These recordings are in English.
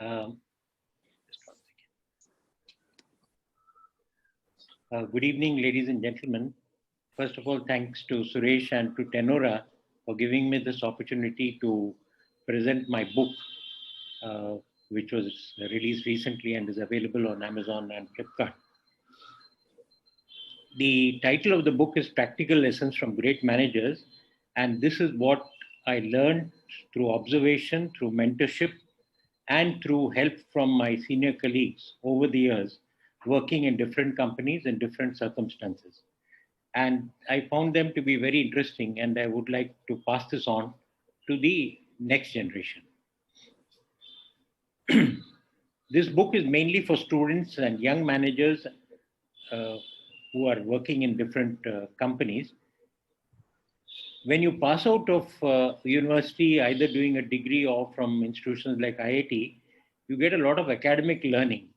Um, Good evening, ladies and gentlemen. First of all, thanks to Suresh and to Tenora for giving me this opportunity to present my book, uh, which was released recently and is available on Amazon and Flipkart. The title of the book is Practical Lessons from Great Managers, and this is what I learned through observation, through mentorship, and through help from my senior colleagues over the years, working in different companies in different circumstances. And I found them to be very interesting, and I would like to pass this on to the next generation. This book is mainly for students and young managers uh, who are working in different companies. When you pass out of university, either doing a degree or from institutions like IIT, you get a lot of academic learning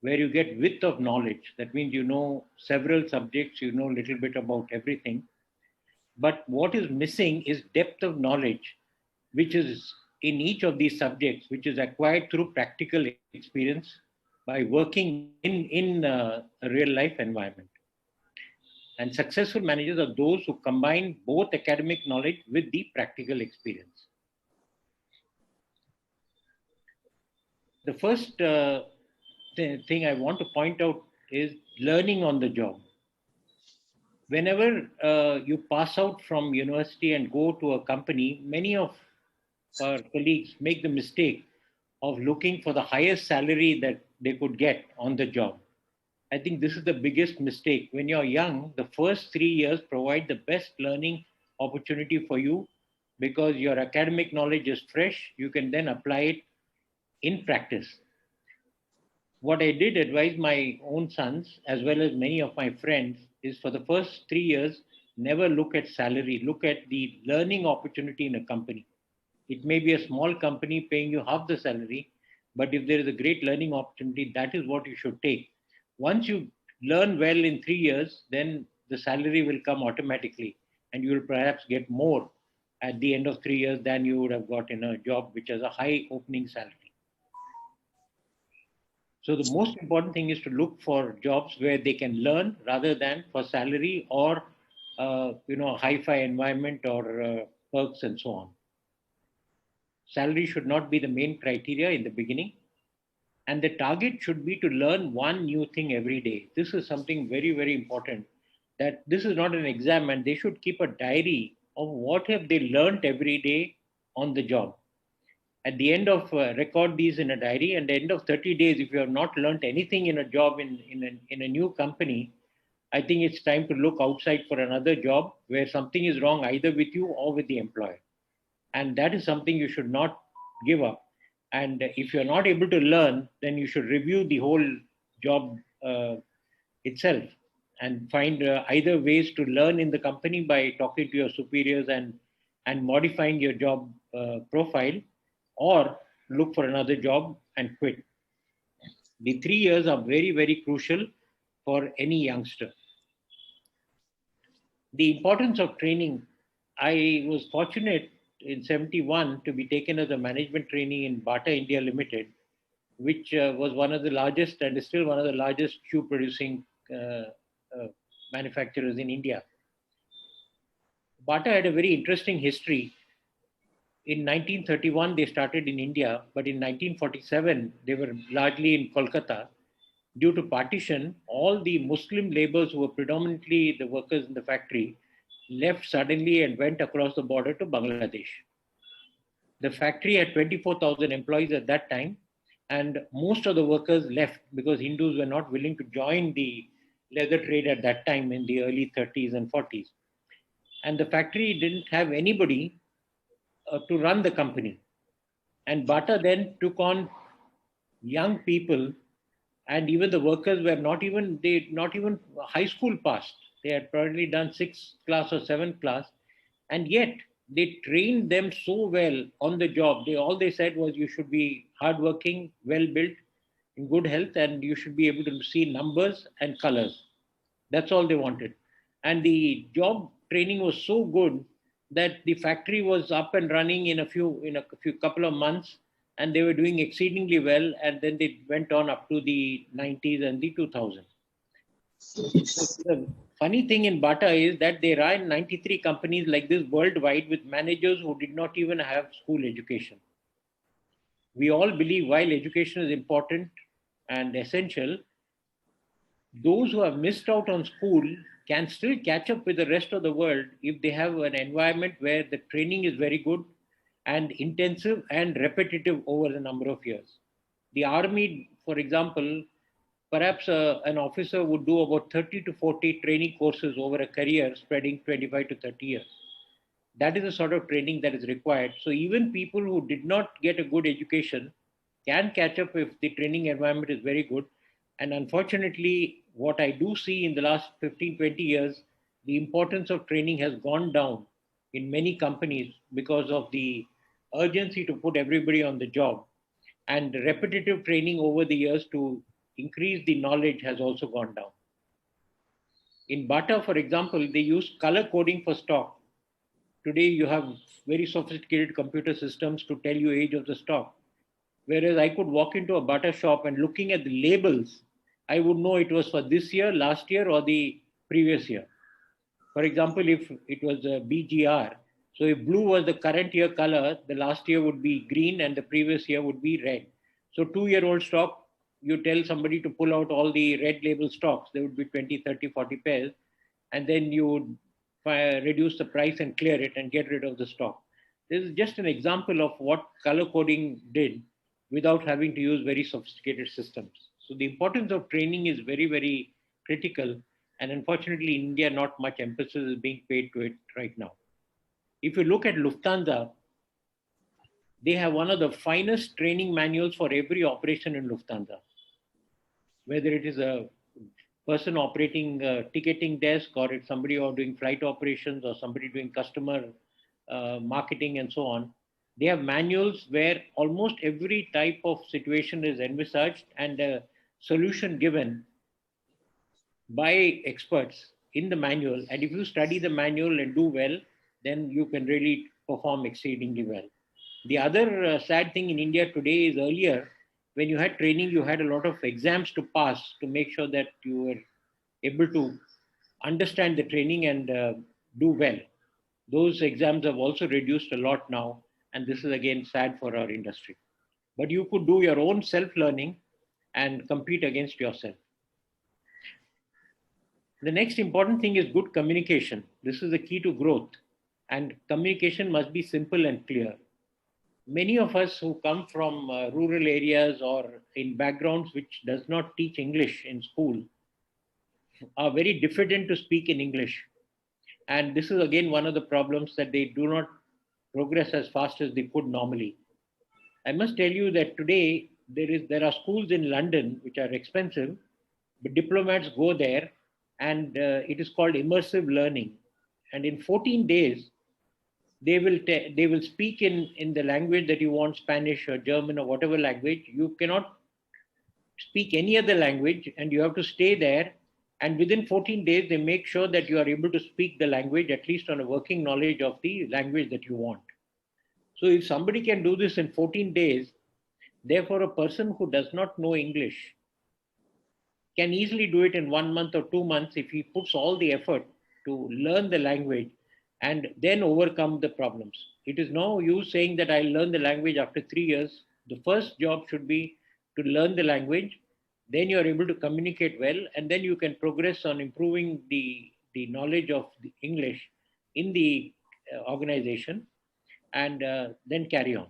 where you get width of knowledge. That means you know several subjects, you know a little bit about everything. But what is missing is depth of knowledge, which is in each of these subjects, which is acquired through practical experience by working in a real life environment. And successful managers are those who combine both academic knowledge with the practical experience. The first thing I want to point out is learning on the job. Whenever you pass out from university and go to a company, many of our colleagues make the mistake of looking for the highest salary that they could get on the job. I think this is the biggest mistake. When you're young, the first 3 years provide the best learning opportunity for you because your academic knowledge is fresh. You can then apply it in practice. What I did advise my own sons, as well as many of my friends, is for the first 3 years, never look at salary, look at the learning opportunity in a company. It may be a small company paying you half the salary, but if there is a great learning opportunity, that is what you should take. Once you learn well in 3 years, then the salary will come automatically, and you will perhaps get more at the end of 3 years than you would have got in a job which has a high opening salary. So the most important thing is to look for jobs where they can learn rather than for salary or hi-fi environment or perks and so on. Salary should not be the main criteria in the beginning, and the target should be to learn one new thing every day. This is something very, very important. That this is not an exam, and they should keep a diary of what have they learned every day on the job. At the end of record these in a diary, and at the end of 30 days, if you have not learned anything in a job in a new company, I think it's time to look outside for another job where something is wrong either with you or with the employer. And that is something you should not give up. And if you're not able to learn, then you should review the whole job itself and find either ways to learn in the company by talking to your superiors and modifying your job profile, or look for another job and quit. The 3 years are very, very crucial for any youngster. The importance of training. I was fortunate in 71 to be taken as a management trainee in BATA India Limited, which was one of the largest and is still one of the largest shoe producing manufacturers in India. BATA had a very interesting history. In 1931, they started in India, but in 1947, they were largely in Kolkata. Due to partition, all the Muslim laborers who were predominantly the workers in the factory left suddenly and went across the border to Bangladesh. The factory had 24,000 employees at that time, and most of the workers left because Hindus were not willing to join the leather trade at that time in the early 30s and 40s. And the factory didn't have anybody to run the company. And BATA then took on young people, and even the workers were not even high school passed. They had probably done 6th class or 7th class, and yet they trained them so well on the job. All they said was you should be hardworking, well built, in good health, and you should be able to see numbers and colors. That's all they wanted. And the job training was so good that the factory was up and running in a few couple of months, and they were doing exceedingly well, and then they went on up to the 90s and the 2000s. So the funny thing in BATA is that there are 93 companies like this worldwide with managers who did not even have school education. We all believe while education is important and essential, those who have missed out on school can still catch up with the rest of the world if they have an environment where the training is very good and intensive and repetitive over a number of years. The army, for example, perhaps an officer would do about 30 to 40 training courses over a career spreading 25 to 30 years. That is the sort of training that is required. So even people who did not get a good education can catch up if the training environment is very good. And unfortunately, what I do see in the last 15, 20 years, the importance of training has gone down in many companies because of the urgency to put everybody on the job. And repetitive training over the years to increase the knowledge has also gone down. In BATA, for example, they use color coding for stock. Today, you have very sophisticated computer systems to tell you age of the stock. Whereas I could walk into a BATA shop and looking at the labels, I would know it was for this year, last year, or the previous year. For example, if it was a BGR, so if blue was the current year color, the last year would be green and the previous year would be red. So 2-year-old stock, you tell somebody to pull out all the red label stocks, there would be 20, 30, 40 pairs, and then you would reduce the price and clear it and get rid of the stock. This is just an example of what color coding did without having to use very sophisticated systems. So the importance of training is very, very critical. And unfortunately, in India, not much emphasis is being paid to it right now. If you look at Lufthansa, they have one of the finest training manuals for every operation in Lufthansa. Whether it is a person operating a ticketing desk, or it's somebody who are doing flight operations, or somebody doing customer marketing and so on, they have manuals where almost every type of situation is envisaged and a solution given by experts in the manual. And if you study the manual and do well, then you can really perform exceedingly well. The other sad thing in India today is earlier, when you had training, you had a lot of exams to pass to make sure that you were able to understand the training and do well. Those exams have also reduced a lot now, and this is again sad for our industry. But you could do your own self-learning and compete against yourself. The next important thing is good communication. This is the key to growth, and communication must be simple and clear. Many of us who come from rural areas or in backgrounds which does not teach English in school are very diffident to speak in English. And this is again one of the problems, that they do not progress as fast as they could normally. I must tell you that today there are schools in London which are expensive, but diplomats go there, and it is called immersive learning. And in 14 days, they will speak in the language that you want, Spanish or German or whatever language. You cannot speak any other language, and you have to stay there. And within 14 days, they make sure that you are able to speak the language, at least on a working knowledge of the language that you want. So if somebody can do this in 14 days, therefore a person who does not know English can easily do it in 1 month or 2 months if he puts all the effort to learn the language and then overcome the problems. It is no use saying that I'll learn the language after 3 years. The first job should be to learn the language, then you're able to communicate well, and then you can progress on improving the knowledge of the English in the organization, and then carry on.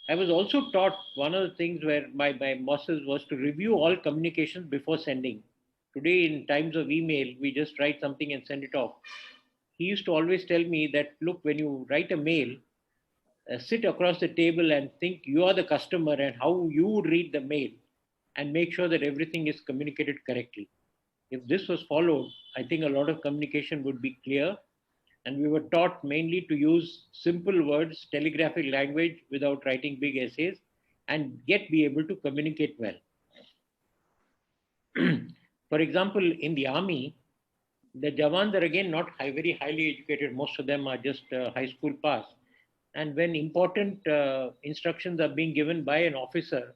I was also taught one of the things where my bosses was to review all communications before sending. Today, in times of email, we just write something and send it off. He used to always tell me that, look, when you write a mail, sit across the table and think you are the customer and how you would read the mail, and make sure that everything is communicated correctly. If this was followed, I think a lot of communication would be clear, and we were taught mainly to use simple words, telegraphic language without writing big essays, and yet be able to communicate well. For example, in the army, the Jawans are again not very highly educated. Most of them are just high school pass. And when important instructions are being given by an officer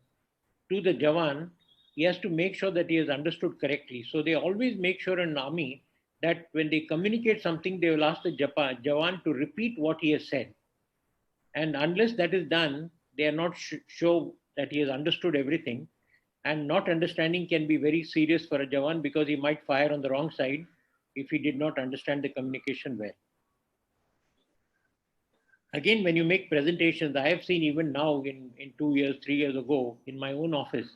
to the Jawan, he has to make sure that he has understood correctly. So they always make sure in army that when they communicate something, they will ask the Jawan to repeat what he has said. And unless that is done, they are not sure that he has understood everything. And not understanding can be very serious for a Jawan because he might fire on the wrong side if he did not understand the communication well. Again, when you make presentations, I have seen even now in 2 years, 3 years ago, in my own office,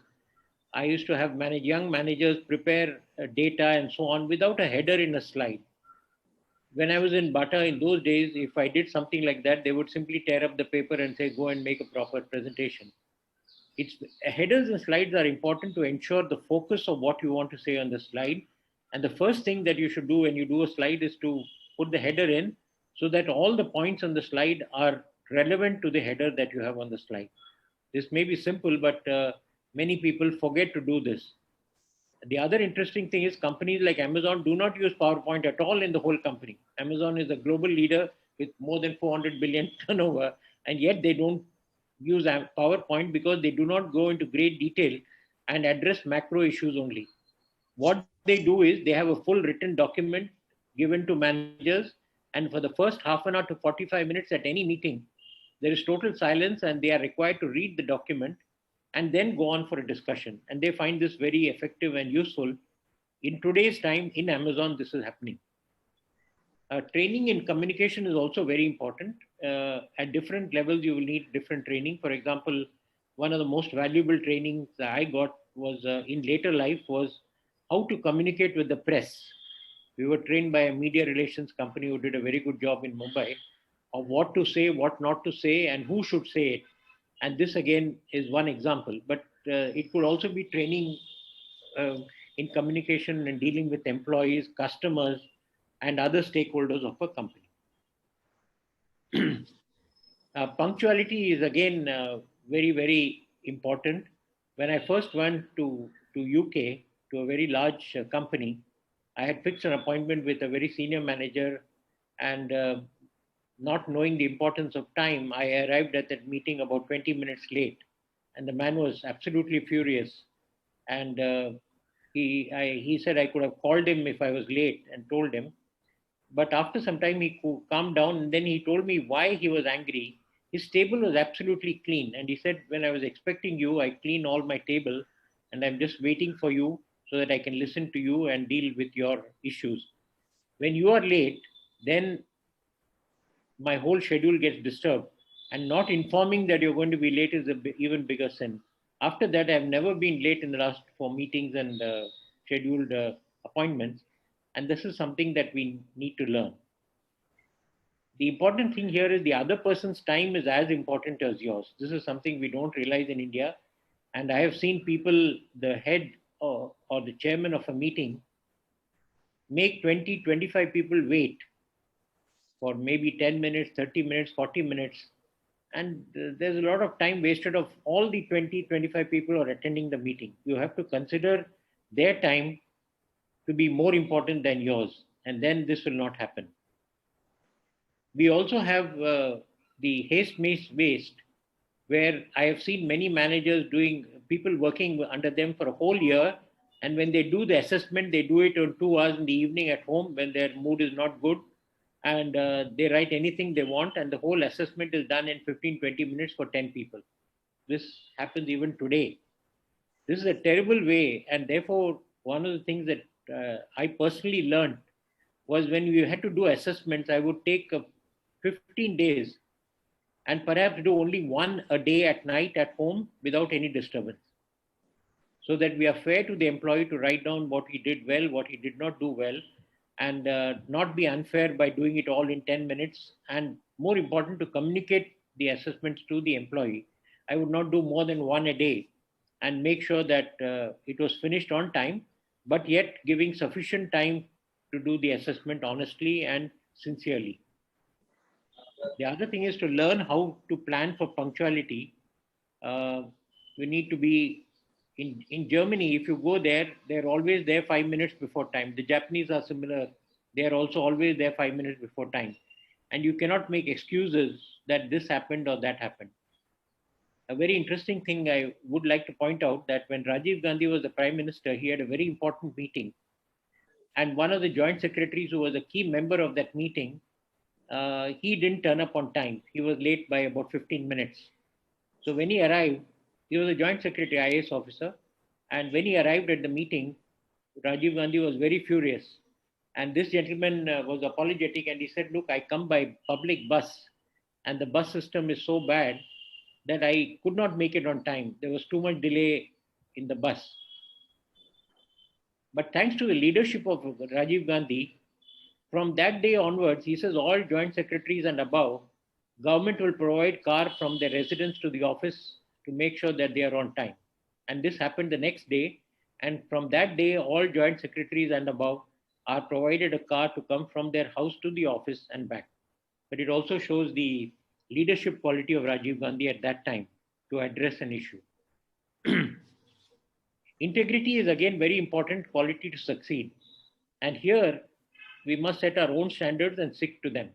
I used to have young managers prepare data and so on without a header in a slide. When I was in BATA in those days, if I did something like that, they would simply tear up the paper and say, go and make a proper presentation. It's headers and slides are important to ensure the focus of what you want to say on the slide. And the first thing that you should do when you do a slide is to put the header in so that all the points on the slide are relevant to the header that you have on the slide. This may be simple, but many people forget to do this. The other interesting thing is companies like Amazon do not use PowerPoint at all in the whole company. Amazon is a global leader with more than 400 billion turnover, and yet they don't use PowerPoint because they do not go into great detail and address macro issues only. What they do is they have a full written document given to managers, and for the first half an hour to 45 minutes at any meeting, there is total silence and they are required to read the document and then go on for a discussion. And they find this very effective and useful. In today's time in Amazon, this is happening. Training in communication is also very important. At different levels, you will need different training. For example, one of the most valuable trainings that I got was in later life was how to communicate with the press. We were trained by a media relations company who did a very good job in Mumbai of what to say, what not to say, and who should say it. And this again is one example, but it could also be training uh, in communication and dealing with employees, customers, and other stakeholders of a company. Punctuality is again very, very important. When I first went to UK, to a very large company, I had fixed an appointment with a very senior manager, and not knowing the importance of time, I arrived at that meeting about 20 minutes late. And the man was absolutely furious. And he said I could have called him if I was late and told him. But after some time, he calmed down and then he told me why he was angry. His table was absolutely clean. And he said, when I was expecting you, I cleaned all my table and I'm just waiting for you so that I can listen to you and deal with your issues. When you are late, then my whole schedule gets disturbed. And not informing that you're going to be late is a even bigger sin. After that, I've never been late in the last for meetings and scheduled appointments. And this is something that we need to learn. The important thing here is the other person's time is as important as yours. This is something we don't realize in India. And I have seen people, the head or the chairman of a meeting, make 20, 25 people wait for maybe 10 minutes, 30 minutes, 40 minutes. And there's a lot of time wasted of all the 20, 25 people who are attending the meeting. You have to consider their time to be more important than yours. And then this will not happen. We also have the haste makes waste, where I have seen many managers doing people working under them for a whole year. And when they do the assessment, they do it on 2 hours in the evening at home when their mood is not good. And they write anything they want. And the whole assessment is done in 15, 20 minutes for 10 people. This happens even today. This is a terrible way. And therefore, one of the things that I personally learned was when we had to do assessments, I would take 15 days and perhaps do only one a day at night at home without any disturbance. So that we are fair to the employee to write down what he did well, what he did not do well, and not be unfair by doing it all in 10 minutes. And more important, to communicate the assessments to the employee. I would not do more than one a day and make sure that it was finished on time, but yet giving sufficient time to do the assessment honestly and sincerely. The other thing is to learn how to plan for punctuality. We need to be in Germany. If you go there, they're always there 5 minutes before time. The Japanese are similar. They are also always there 5 minutes before time. And you cannot make excuses that this happened or that happened. A very interesting thing I would like to point out that when Rajiv Gandhi was the Prime Minister, he had a very important meeting. And one of the joint secretaries who was a key member of that meeting, he didn't turn up on time. He was late by about 15 minutes. So when he arrived, he was a joint secretary, IAS officer. And when he arrived at the meeting, Rajiv Gandhi was very furious. And this gentleman was apologetic and he said, look, I come by public bus and the bus system is so bad that I could not make it on time. There was too much delay in the bus. But thanks to the leadership of Rajiv Gandhi, from that day onwards, he says all joint secretaries and above, government will provide car from their residence to the office to make sure that they are on time. And this happened the next day. And from that day, all joint secretaries and above are provided a car to come from their house to the office and back. But it also shows the leadership quality of Rajiv Gandhi at that time to address an issue. Integrity is again very important quality to succeed. And here we must set our own standards and stick to them.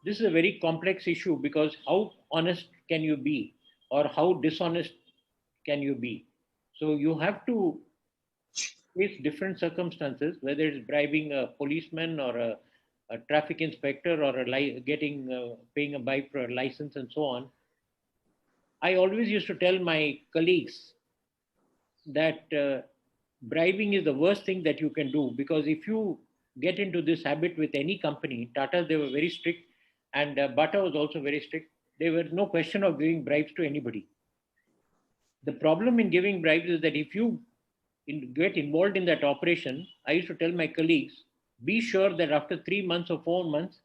This is a very complex issue because how honest can you be or how dishonest can you be? So you have to face different circumstances, whether it's bribing a policeman or a traffic inspector or paying a bribe for a license and so on. I always used to tell my colleagues that bribing is the worst thing that you can do, because if you get into this habit with any company, Tata, they were very strict, and BATA was also very strict. There was no question of giving bribes to anybody. The problem in giving bribes is that if you get involved in that operation, I used to tell my colleagues, be sure that after 3 months or 4 months,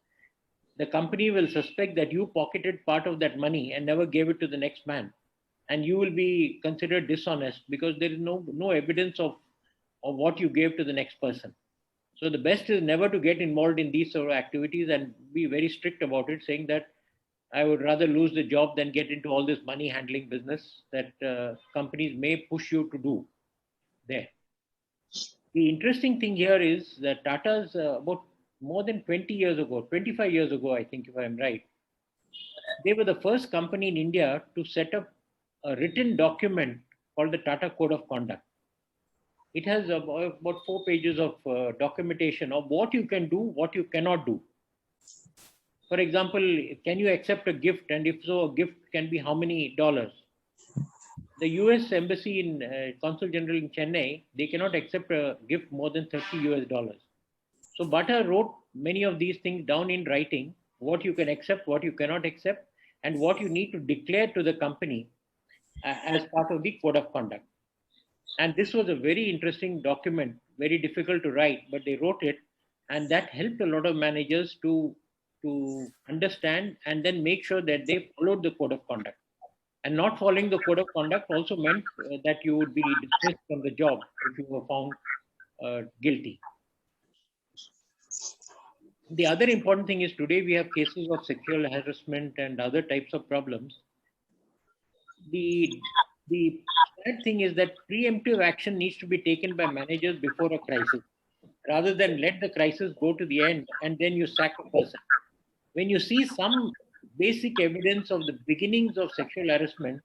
the company will suspect that you pocketed part of that money and never gave it to the next man. And you will be considered dishonest because there is no evidence of what you gave to the next person. So the best is never to get involved in these sort of activities and be very strict about it, saying that I would rather lose the job than get into all this money handling business that companies may push you to do there. The interesting thing here is that Tata's about more than 20 years ago, 25 years ago, I think, if I'm right, they were the first company in India to set up a written document called the Tata Code of Conduct. It has about 4 pages of documentation of what you can do, what you cannot do. For example, can you accept a gift? And if so, a gift can be how many dollars? The US Embassy in Consul General in Chennai, they cannot accept a gift more than $30. So BATA wrote many of these things down in writing, what you can accept, what you cannot accept, and what you need to declare to the company as part of the code of conduct. And this was a very interesting document, very difficult to write, but they wrote it, and that helped a lot of managers to understand and then make sure that they followed the code of conduct. And not following the code of conduct also meant that you would be dismissed from the job if you were found guilty. The other important thing is today we have cases of sexual harassment and other types of problems. The sad thing is that preemptive action needs to be taken by managers before a crisis, rather than let the crisis go to the end and then you sack a person. When you see some basic evidence of the beginnings of sexual harassment,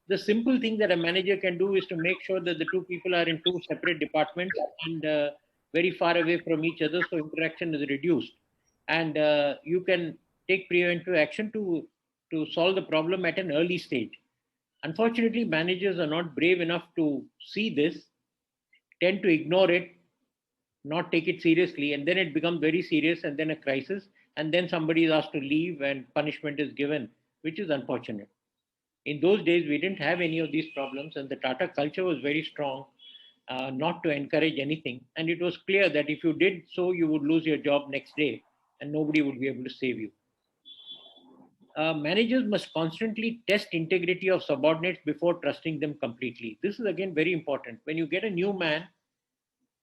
the simple thing that a manager can do is to make sure that the two people are in two separate departments and very far away from each other, so interaction is reduced. And you can take preventive action to solve the problem at an early stage. Unfortunately, managers are not brave enough to see this, tend to ignore it, not take it seriously, and then it becomes very serious and then a crisis, and then somebody is asked to leave and punishment is given, which is unfortunate. In those days, we didn't have any of these problems, and the Tata culture was very strong not to encourage anything. And it was clear that if you did so, you would lose your job next day and nobody would be able to save you. Managers must constantly test integrity of subordinates before trusting them completely. This is again very important. When you get a new man,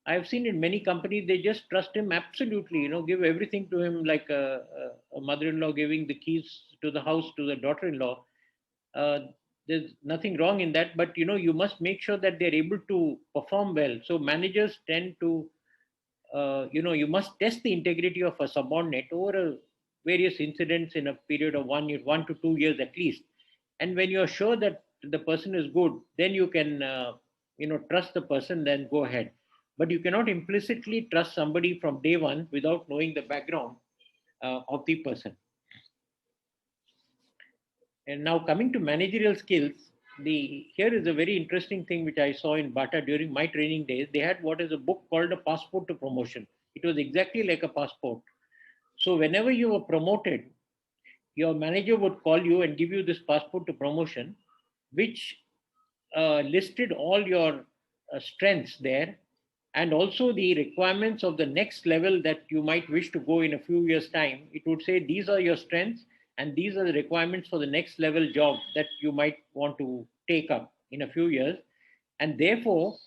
I've seen in many companies, they just trust him absolutely, give everything to him like a mother-in-law giving the keys to the house to the daughter-in-law. There's nothing wrong in that, but you must make sure that they're able to perform well. So managers tend to, you must test the integrity of a subordinate over various incidents in a period of 1 year, 1 to 2 years at least. And when you're sure that the person is good, then you can, trust the person, then go ahead. But you cannot implicitly trust somebody from day one without knowing the background of the person. And now coming to managerial skills, here is a very interesting thing which I saw in BATA during my training days. They had what is a book called a passport to promotion. It was exactly like a passport. So whenever you were promoted, your manager would call you and give you this passport to promotion, which listed all your strengths there, and also the requirements of the next level that you might wish to go in a few years' time. It would say these are your strengths and these are the requirements for the next level job that you might want to take up in a few years. And therefore,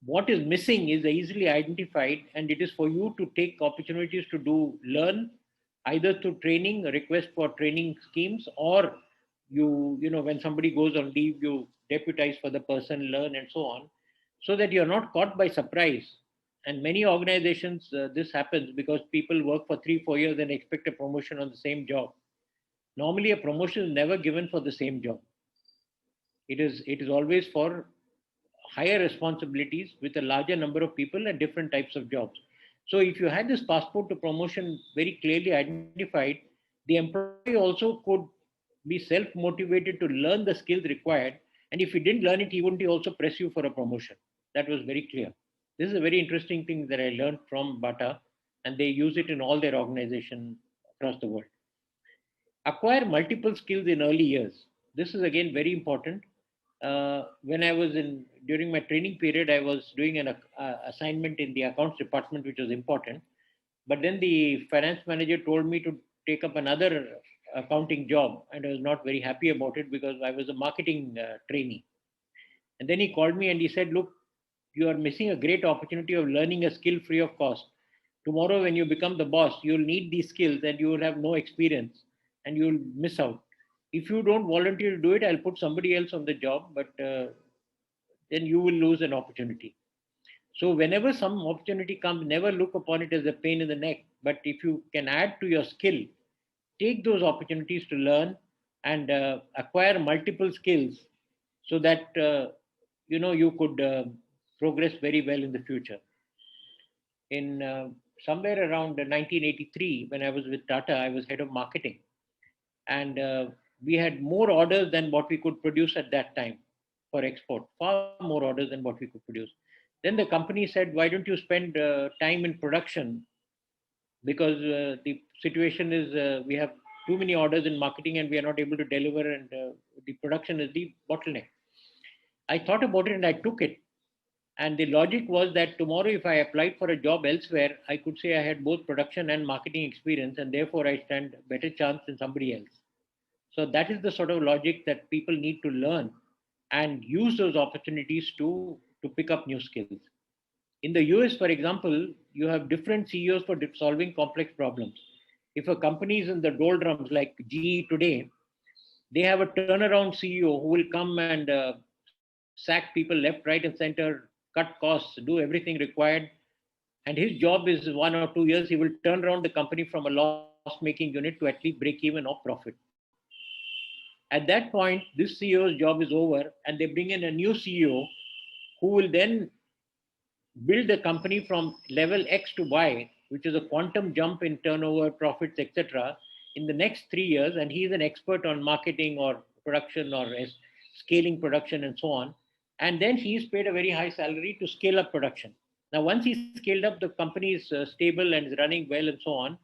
what is missing is easily identified, and it is for you to take opportunities to learn either through training, a request for training schemes, or when somebody goes on leave, you deputize for the person, learn, and so on, so that you're not caught by surprise. And many organizations, this happens because people work for 3-4 years and expect a promotion on the same job. Normally, a promotion is never given for the same job. It is always for higher responsibilities with a larger number of people and different types of jobs. So if you had this passport to promotion very clearly identified, the employee also could be self-motivated to learn the skills required. And if he didn't learn it, he wouldn't also press you for a promotion. That was very clear. This is a very interesting thing that I learned from BATA, and they use it in all their organizations across the world. Acquire multiple skills in early years. This is again very important. When I was during my training period, I was doing an assignment in the accounts department, which was important. But then the finance manager told me to take up another accounting job, and I was not very happy about it because I was a marketing trainee. And then he called me and he said, "Look, you are missing a great opportunity of learning a skill free of cost. Tomorrow, when you become the boss, you'll need these skills and you will have no experience and you'll miss out. If you don't volunteer to do it, I'll put somebody else on the job, but then you will lose an opportunity." So whenever some opportunity comes, never look upon it as a pain in the neck. But if you can add to your skill, take those opportunities to learn and acquire multiple skills so that you could progress very well in the future. In somewhere around 1983, when I was with Tata, I was head of marketing, and we had more orders than what we could produce at that time for export, far more orders than what we could produce. Then the company said, "Why don't you spend time in production? Because the situation is we have too many orders in marketing and we are not able to deliver, and the production is the bottleneck." I thought about it and I took it. And the logic was that tomorrow, if I applied for a job elsewhere, I could say I had both production and marketing experience, and therefore I stand a better chance than somebody else. So that is the sort of logic that people need to learn and use those opportunities to pick up new skills. In the US, for example, you have different CEOs for solving complex problems. If a company is in the doldrums like GE today, they have a turnaround CEO who will come and sack people left, right, and center, cut costs, do everything required. And his job is 1 or 2 years, he will turn around the company from a loss-making unit to at least break even or profit. At that point, this CEO's job is over, and they bring in a new CEO who will then build the company from level X to Y, which is a quantum jump in turnover, profits, etc., in the next 3 years. And he is an expert on marketing or production or scaling production and so on. And then he is paid a very high salary to scale up production. Now, once he's scaled up, the company is stable and is running well and so on.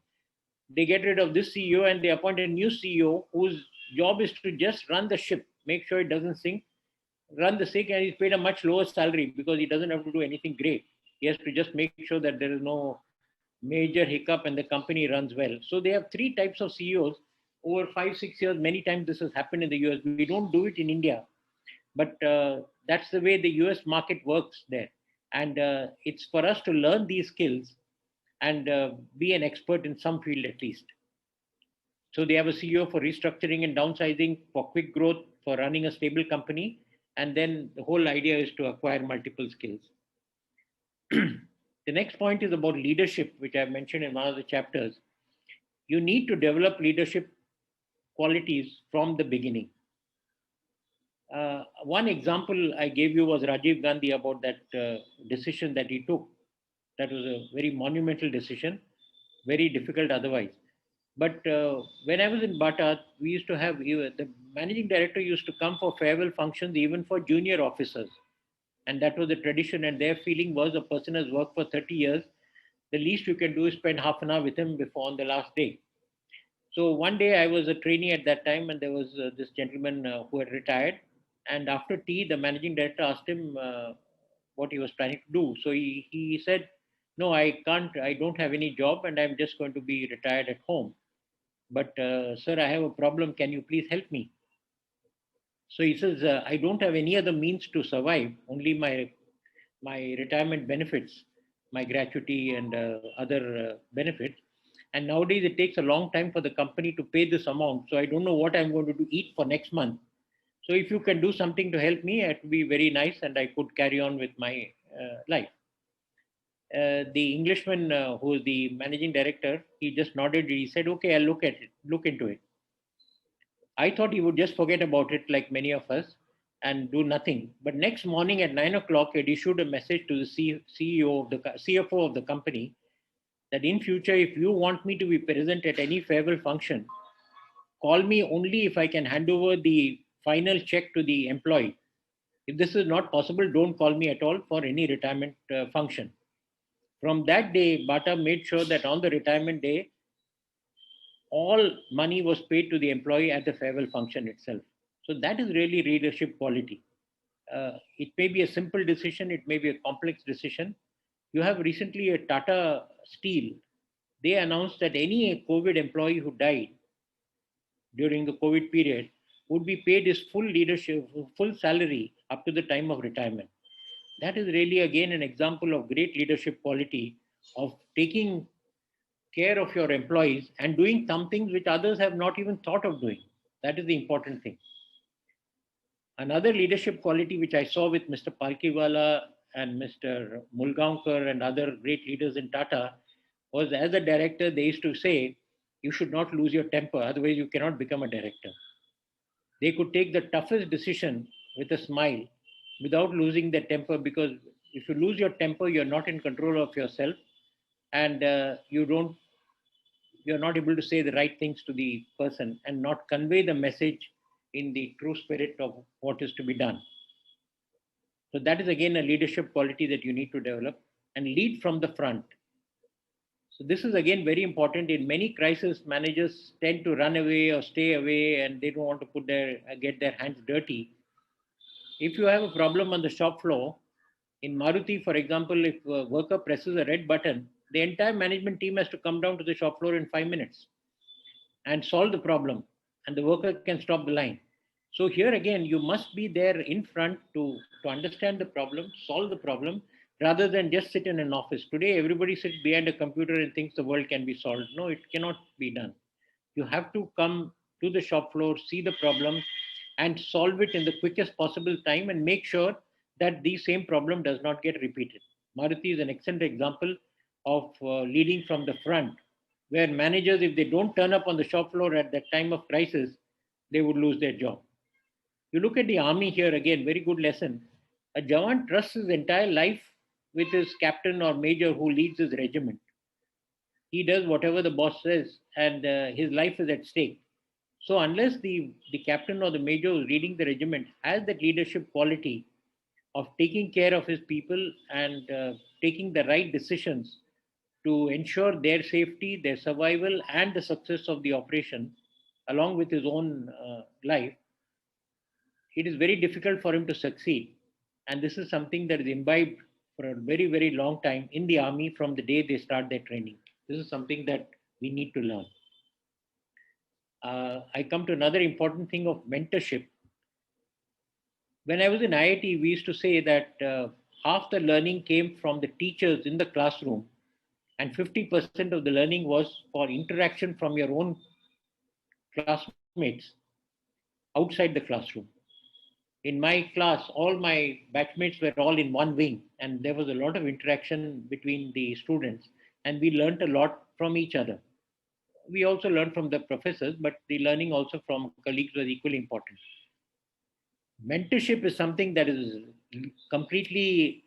They get rid of this CEO and they appoint a new CEO whose job is to just run the ship, make sure it doesn't sink, run the ship, and he's paid a much lower salary because he doesn't have to do anything great. He has to just make sure that there is no major hiccup and the company runs well. So they have three types of CEOs over 5-6 years. Many times this has happened in the US. We don't do it in India, but that's the way the US market works there. And it's for us to learn these skills and be an expert in some field at least. So they have a CEO for restructuring and downsizing, for quick growth, for running a stable company. And then the whole idea is to acquire multiple skills. The next point is about leadership, which I mentioned in one of the chapters. you need to develop leadership qualities from the beginning. One example I gave you was Rajiv Gandhi about that decision that he took. That was a very monumental decision, very difficult otherwise. But when I was in BATA, we used to have the managing director used to come for farewell functions even for junior officers, and that was the tradition. And their feeling was a person has worked for 30 years. The least you can do is spend half an hour with him before on the last day. So one day I was a trainee at that time, and there was this gentleman who had retired. And after tea, the managing director asked him what he was planning to do. So he said, "No, I can't. I don't have any job, and I'm just going to be retired at home. But sir, I have a problem. Can you please help me?" So he says, "I don't have any other means to survive. Only my retirement benefits, my gratuity and other benefits. And nowadays it takes a long time for the company to pay this amount. So I don't know what I'm going to do, eat for next month. So if you can do something to help me, it would be very nice, and I could carry on with my life." The Englishman who is the managing director, he just nodded. He said, "Okay, I'll look into it." I thought he would just forget about it like many of us and do nothing. But next morning at 9 o'clock, he issued a message to the CEO of the CFO of the company that in future, if you want me to be present at any farewell function, call me only if I can hand over the final check to the employee. If this is not possible, don't call me at all for any retirement function. From that day, BATA made sure that on the retirement day, all money was paid to the employee at the farewell function itself. So that is really leadership quality. It may be a simple decision, it may be a complex decision. You have recently a Tata Steel. They announced that any COVID employee who died during the COVID period would be paid his full leadership, full salary up to the time of retirement. That is really again an example of great leadership quality of taking care of your employees and doing some things which others have not even thought of doing. That is the important thing. Another leadership quality which I saw with Mr. Palkiwala and Mr. Mulgaonkar and other great leaders in Tata was, as a director, they used to say, you should not lose your temper, otherwise you cannot become a director. They could take the toughest decision with a smile without losing their temper, because if you lose your temper, you're not in control of yourself, and you're not able to say the right things to the person and not convey the message in the true spirit of what is to be done. So that is again a leadership quality that you need to develop and lead from the front. So this is again very important. In many crisis, managers tend to run away or stay away, and they don't want to get their hands dirty. If you have a problem on the shop floor, in Maruti, for example, if a worker presses a red button, the entire management team has to come down to the shop floor in 5 minutes and solve the problem, and the worker can stop the line. So here again, you must be there in front to understand the problem, solve the problem, rather than just sit in an office. Today, everybody sits behind a computer and thinks the world can be solved. No, it cannot be done. You have to come to the shop floor, see the problem, and solve it in the quickest possible time, and make sure that the same problem does not get repeated. Maruti is an excellent example of leading from the front, where managers, if they don't turn up on the shop floor at that time of crisis, they would lose their job. You look at the army here again, very good lesson. A Jawan trusts his entire life with his captain or major who leads his regiment. He does whatever the boss says, and his life is at stake. So unless the captain or the major who's leading the regiment has that leadership quality of taking care of his people and taking the right decisions to ensure their safety, their survival, and the success of the operation, along with his own life, it is very difficult for him to succeed. And this is something that is imbibed for a very, very long time in the army from the day they start their training. This is something that we need to learn. I come to another important thing of mentorship. When I was in IIT, we used to say that half the learning came from the teachers in the classroom, and 50% of the learning was for interaction from your own classmates outside the classroom. In my class, all my batchmates were all in one wing, and there was a lot of interaction between the students, and we learnt a lot from each other. we also learn from the professors, but the learning also from colleagues was equally important. Mentorship is something that is completely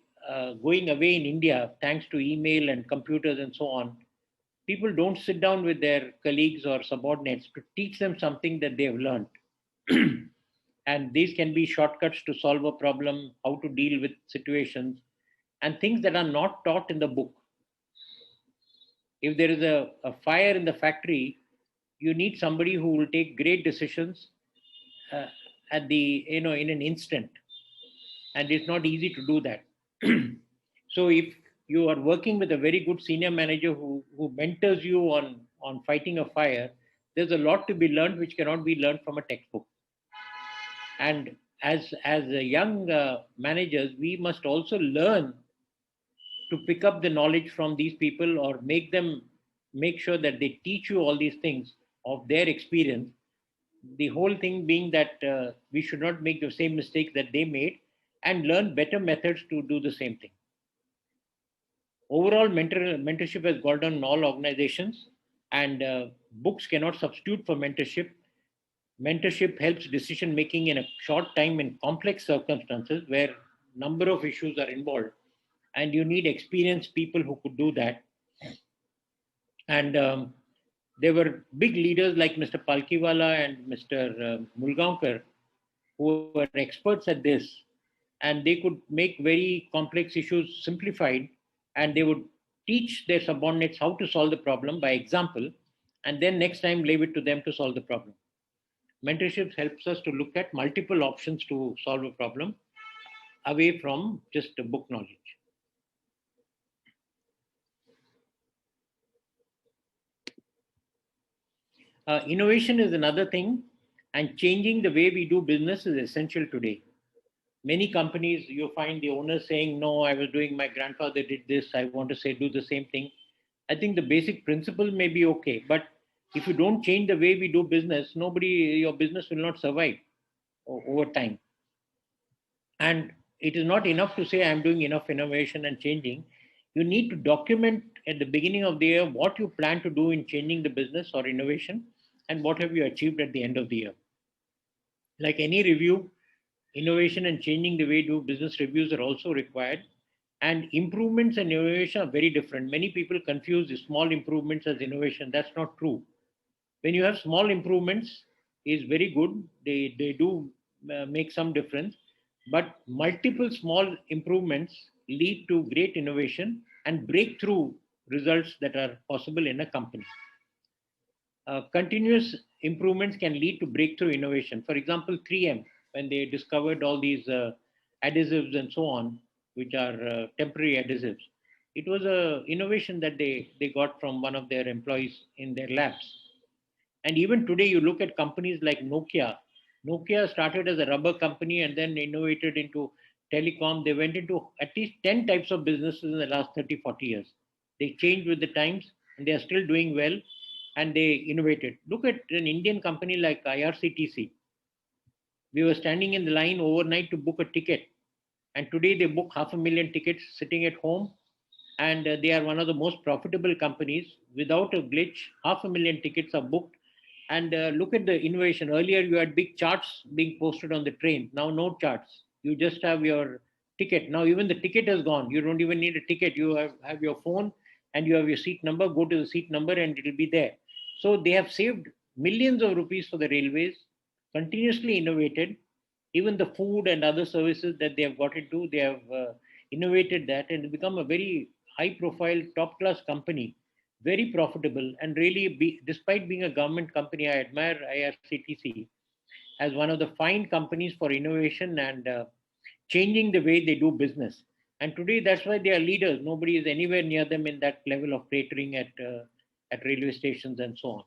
going away in India thanks to email and computers and so on. People don't sit down with their colleagues or subordinates to teach them something that they have learned. And these can be shortcuts to solve a problem, how to deal with situations, and things that are not taught in the book. If there is a fire in the factory, you need somebody who will take great decisions uh, at the in an instant, and it's not easy to do that. So if you are working with a very good senior manager who mentors you on fighting a fire, there's a lot to be learned which cannot be learned from a textbook. And as young managers, we must also learn to pick up the knowledge from these people, or make sure that they teach you all these things of their experience. The whole thing being that we should not make the same mistakes that they made, and learn better methods to do the same thing. Overall, mentorship has gone on in all organizations, and books cannot substitute for mentorship. Mentorship helps decision making in a short time in complex circumstances where number of issues are involved, and you need experienced people who could do that. And there were big leaders like Mr. Palkiwala and Mr. Mulgaonkar who were experts at this, and they could make very complex issues simplified, and they would teach their subordinates how to solve the problem by example, and then next time leave it to them to solve the problem. Mentorship helps us to look at multiple options to solve a problem away from just book knowledge. Innovation is another thing, and changing the way we do business is essential today. Many companies, you find the owner saying, no, I was doing, my grandfather did this, I want to say do the same thing. I think the basic principle may be okay, but if you don't change the way we do business, your business will not survive over time. And it is not enough to say I'm doing enough innovation and changing. You need to document at the beginning of the year what you plan to do in changing the business or innovation, and what have you achieved at the end of the year. Like any review, innovation and changing the way you do business reviews are also required. And improvements and innovation are very different. Many people confuse the small improvements as innovation. That's not true. When you have small improvements, is very good. They do make some difference, but multiple small improvements lead to great innovation and breakthrough results that are possible in a company. Continuous improvements can lead to breakthrough innovation. For example, 3M, when they discovered all these adhesives and so on, which are temporary adhesives, it was a innovation that they got from one of their employees in their labs. And even today, you look at companies like Nokia. Nokia started as a rubber company and then innovated into telecom. They went into at least 10 types of businesses in the last 30, 40 years. They changed with the times, and they are still doing well, and they innovated. Look at an Indian company like IRCTC. We were standing in the line overnight to book a ticket, and today they book 500,000 tickets sitting at home, and they are one of the most profitable companies. Without a glitch, 500,000 tickets are booked. And look at the innovation. Earlier, you had big charts being posted on the train. Now, no charts. You just have your ticket. Now, even the ticket has gone. You don't even need a ticket. You have your phone, and you have your seat number. Go to the seat number and it'll be there. So they have saved millions of rupees for the railways, continuously innovated. Even the food and other services that they have got into, they have innovated that and become a very high profile, top class company, very profitable. And really, despite being a government company, I admire IRCTC as one of the fine companies for innovation and changing the way they do business. And today, that's why they are leaders. Nobody is anywhere near them in that level of catering at railway stations and so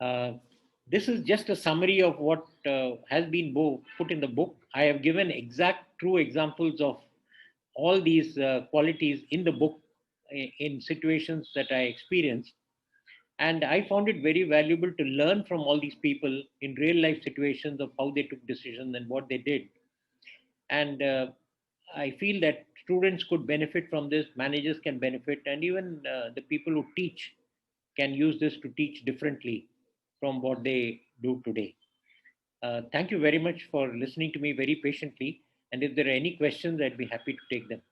on. This is just a summary of what has been put in the book. I have given exact true examples of all these qualities in the book in situations that I experienced. And I found it very valuable to learn from all these people in real life situations of how they took decisions and what they did. And I feel that students could benefit from this, managers can benefit, and even the people who teach can use this to teach differently from what they do today. Thank you very much for listening to me very patiently. And if there are any questions, I'd be happy to take them.